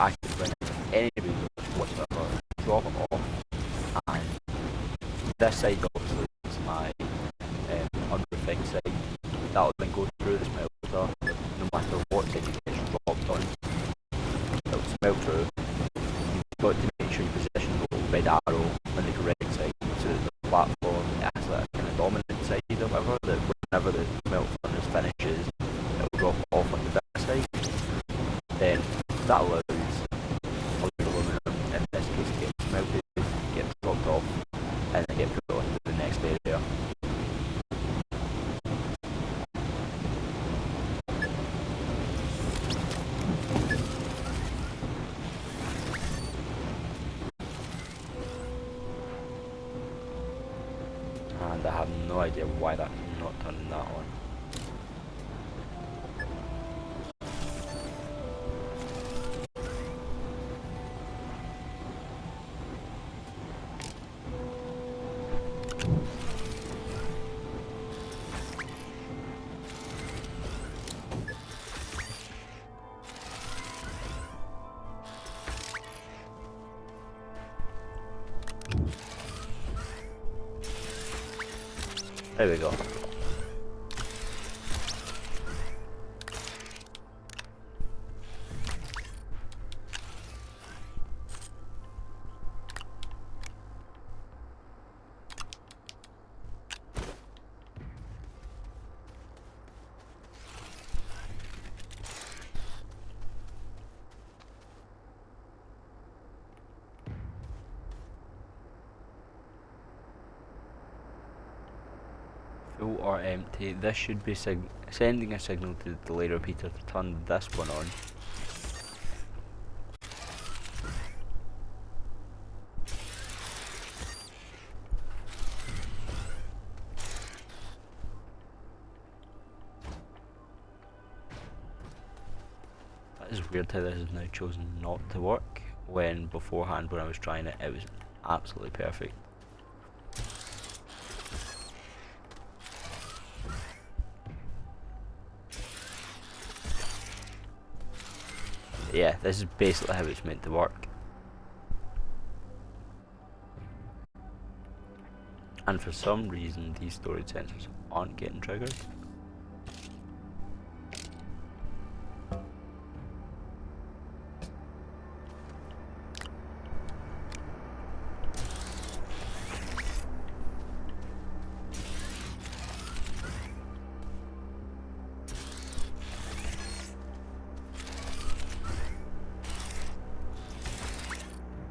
I could run it any reason whatsoever, drop it off, and this side obviously is my unrefined side. That'll then go through the smelter, no matter what side it gets dropped on, it'll smelt through. You've got to make sure you position the little red arrow on the correct side, so that the platform is that kind of dominant side or whatever, that whenever the smelt furnace finishes, it'll drop off onto this side. Then that allows all the aluminum, in this case, to get smelted, get dropped off, and then get put onto the next area. And I have no idea why that's not turning that on. There we go. Full or empty. This should be sending a signal to the delay repeater to turn this one on. That is weird how this is now chosen not to work, when beforehand when I was trying it, it was absolutely perfect. Yeah, this is basically how it's meant to work. And for some reason these storage sensors aren't getting triggered.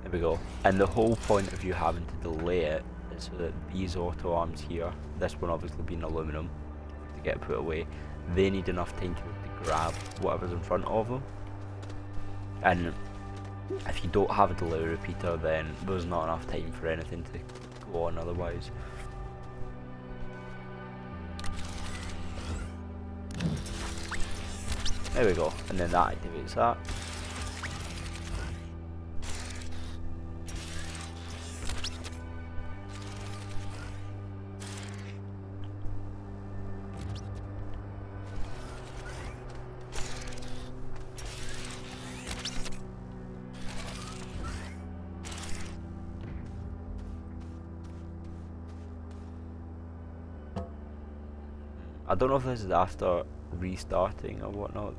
There we go. And the whole point of you having to delay it is so that these auto arms here, this one obviously being aluminum, to get put away, they need enough time to grab whatever's in front of them. And if you don't have a delay repeater, then there's not enough time for anything to go on otherwise. There we go. And then that activates that. I don't know if this is after restarting or whatnot.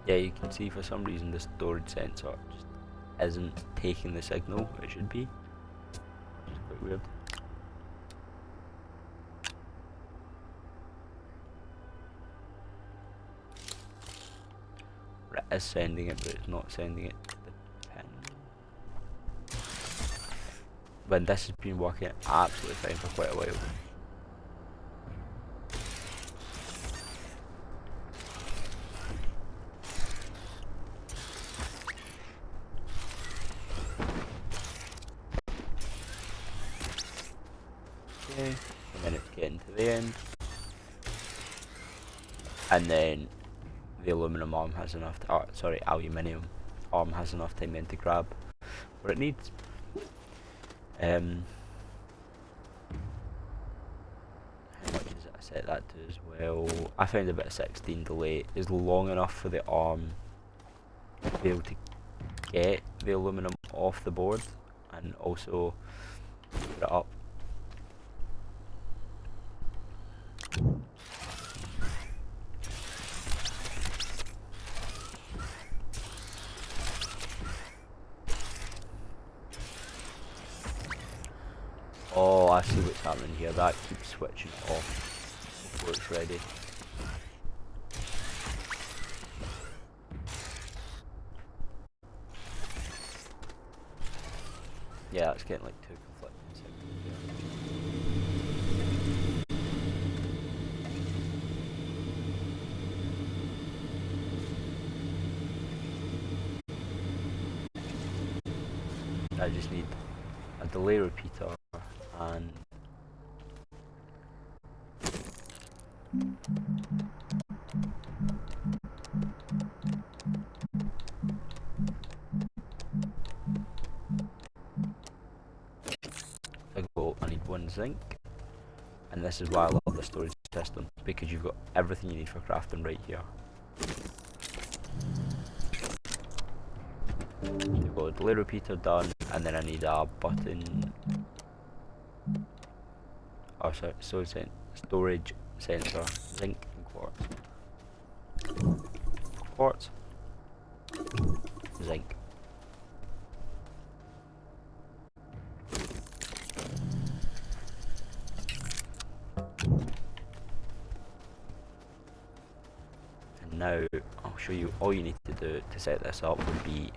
Yeah, you can see for some reason the storage sensor just isn't taking the signal it should be, which is quite weird. It is sending it, but it's not sending it to the pin. When this has been working absolutely fine for quite a while. Okay, and then it's getting to the end. And then the aluminum arm has enough, aluminium arm has enough time then to grab what it needs. Um, how much is it I set that to as well? I found a bit of 16 delay is long enough for the arm to be able to get the aluminum off the board and also put it up. Oh, I see what's happening here. That keeps switching off before it's ready. Yeah, it's getting like two conflicting signals here. I just need a delay repeater and I need one zinc, and this is why I love the storage system, because you've got everything you need for crafting right here. You've got a delay repeater done, and then I need a button. Oh, sorry, storage sensor, zinc and quartz. Quartz, zinc. And now I'll show you all you need to do to set this up would be,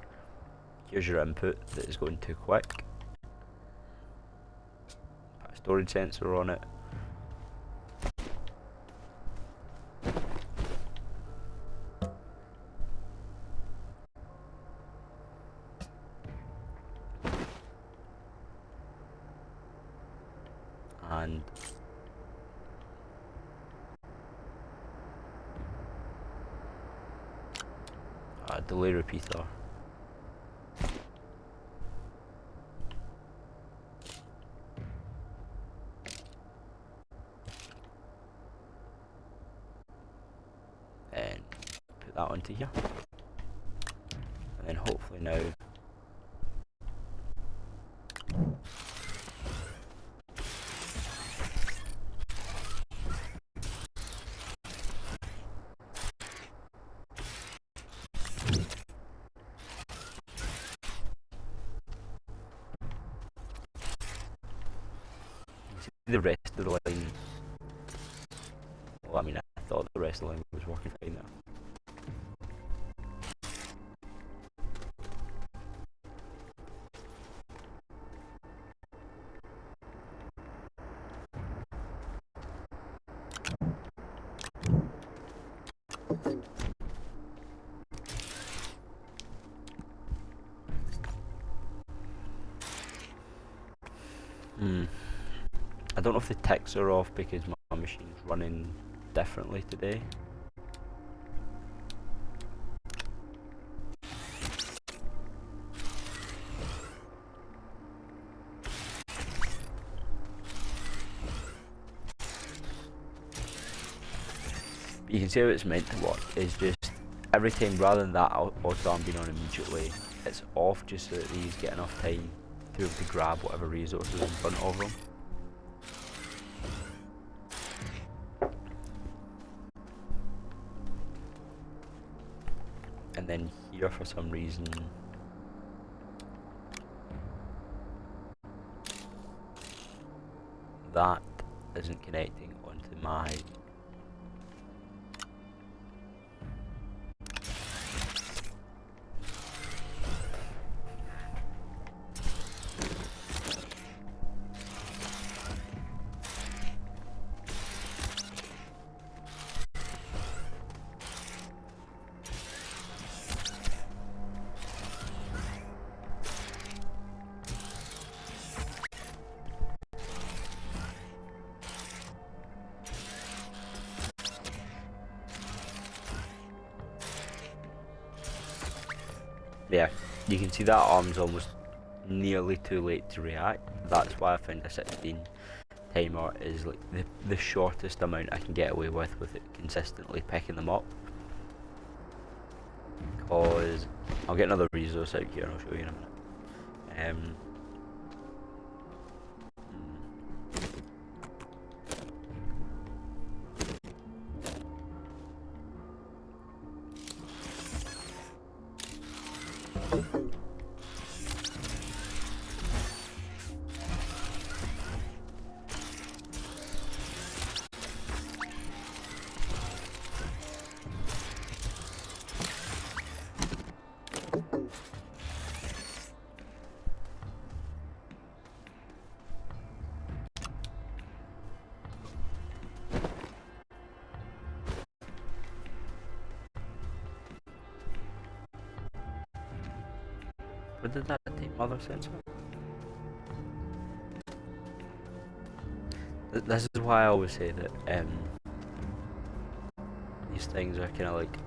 here's your input that is going too quick. Put a storage sensor on it. And a delay repeater. And put that onto here. And then hopefully now the rest of the line. Well, I mean, I thought the rest of the line was working fine there. I don't know if the ticks are off because my machine's running differently today. You can see how it's meant to work, is just every time, rather than that auto arm being on immediately, it's off just so that these get enough time to be able to grab whatever resources in front of them. And then here for some reason that isn't connecting onto my yeah, you can see that arm's almost nearly too late to react. That's why I found a 16 timer is like the shortest amount I can get away with it consistently picking them up. Because I'll get another resource out here and I'll show you in a minute. What did that take mother sensor? This is why I always say that these things are kind of like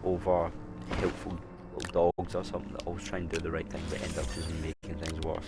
over helpful little dogs or something that always try and do the right thing but end up just making things worse.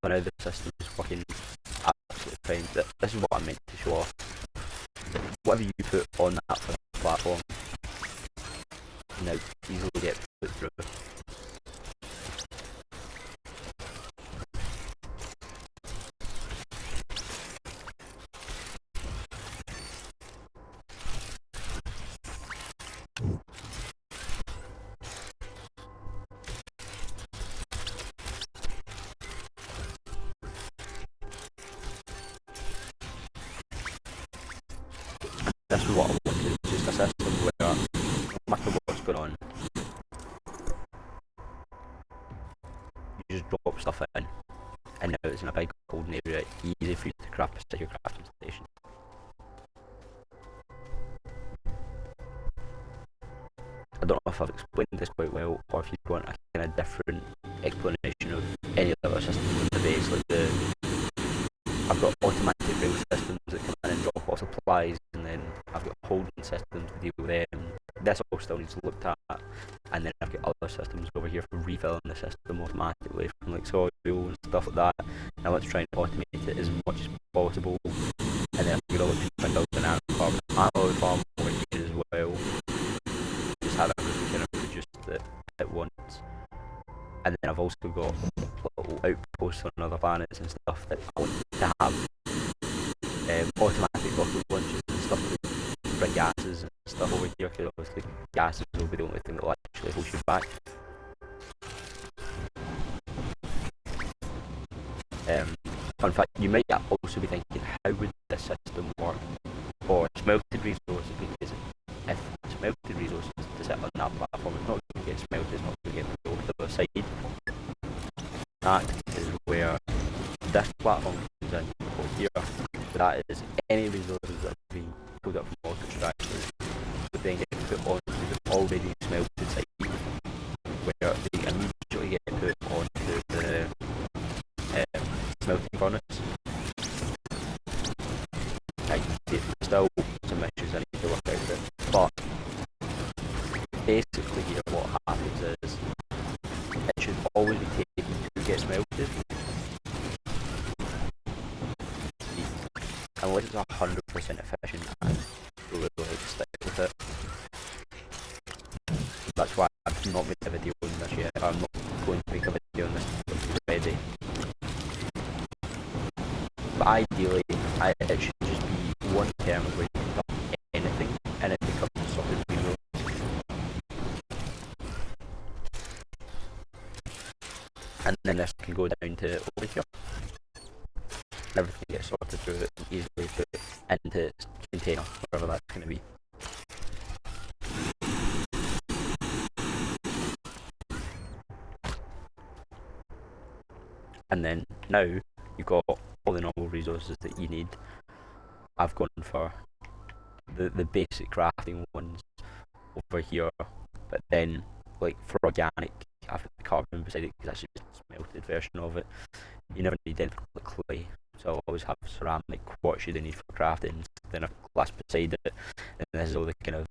But now the system is working absolutely fine. This is what I meant to show off. Whatever you put on that platform, now easily get put through. This is what I wanted, just a system where no matter what's going on, you just drop stuff in, and now it's in a big golden area, easy for you to craft at your crafting station. I don't know if I've explained this quite well, or if you want a kind of different explanation of any other systems in the base, like I've got automatic rail systems that come in and drop off supplies, and then I've got holding systems to deal with them. This all still needs looked at, and then I've got other systems over here for refilling the system automatically from like soil and stuff like that. And I want to try and automate it as much as possible, and then I've got all the build an animal farm over here as well. Just have everything kind of produced at once. And then I've also got little outposts on other planets and stuff that I want to have automatic rocket launches and stuff to bring gases and stuff over here, because obviously gases will be the only thing that will actually hold you back. In fact, you might also be thinking, how would this system work for smelted resources? Because if smelted resources to sit on that platform, it's not going to get smelted, it's not going to get put over to the other side. That is where this platform comes in over here. So that is any resources that have been pulled up from water extractors would then get put onto the already smelted site, where they immediately get put onto the smelting furnace. There's still some issues I need to work out with, but basically here what happens is it should always be taken to get smelted, unless it's 100% efficient and really like stick with it. That's why I've not made a video on this yet. I'm not going to make a video on this until it's ready. But ideally, it should just be one terminal where you can dump anything and it becomes solid resource. And then this can go down to over here. Everything gets sorted through it and easily put into its container, wherever that's going to be. And then now you've got all the normal resources that you need. I've gone for the basic crafting ones over here, but then like for organic, I've got the carbon beside it because that's just a smelted version of it. You never need anything like clay, so I'll always have ceramic quartz you need for crafting, then a glass beside it, and this is all the kind of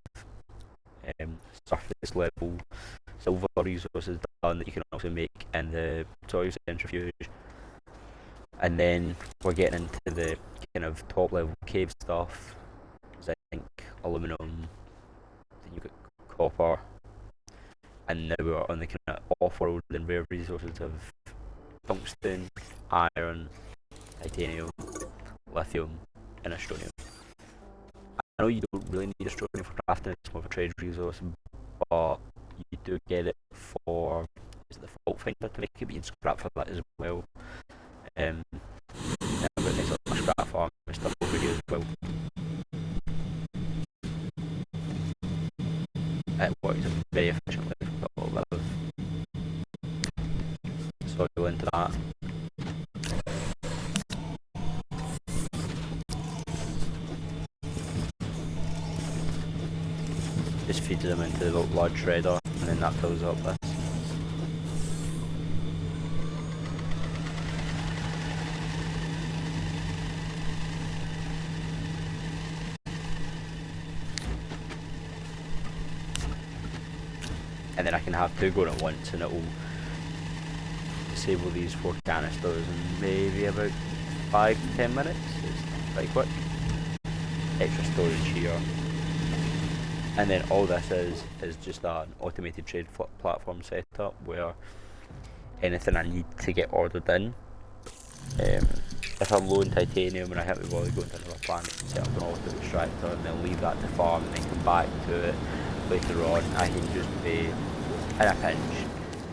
surface level silver resources done that you can also make in the soil centrifuge. And then we're getting into the kind of top level cave stuff, zinc, aluminum, then you've got copper, and now we're on the kind of off-world and rare resources of tungsten, iron, titanium, lithium, and Astroneer. I know you don't really need Astroneer for crafting, it's more of a trade resource, but you do get it for the fault finder to make it, but you can scrap for that as well. And I've got a nice little scrap farm and stuff over here as well. It works very efficiently. Put a little bit of soil into that. Just feeds them into the large shredder, and then that fills up this. And then I can have two going at once, and it will disable these 4 canisters in maybe about 5 to 10 minutes. It's pretty quick. Extra storage here. And then all this is just an automated trade platform setup where anything I need to get ordered in, if I'm low in titanium and I hit my volley going to another planet, set up an auto extractor and then leave that to farm and then come back to it later on, I can just be in a pinch,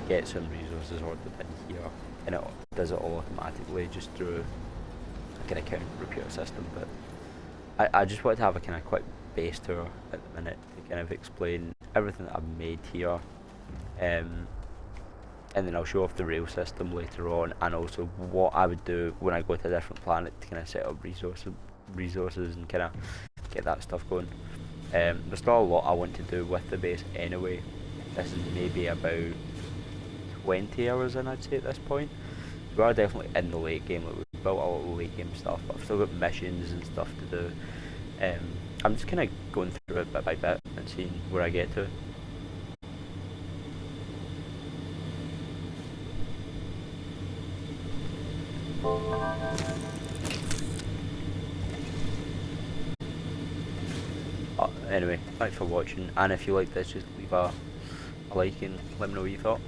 get some resources ordered in here, and it does it all automatically just through a kind of counter repair system. But I just wanted to have a kind of quick base tour at the minute to kind of explain everything that I've made here, and then I'll show off the rail system later on, and also what I would do when I go to a different planet to kind of set up resources and kind of get that stuff going. There's still a lot I want to do with the base anyway. This is maybe about 20 hours in, I'd say, at this point. We are definitely in the late game, like we've built a lot of late game stuff, but I've still got missions and stuff to do. I'm just kind of going through it bit by bit and seeing where I get to. Anyway, thanks for watching, and if you like this, just leave a like and let me know what you thought.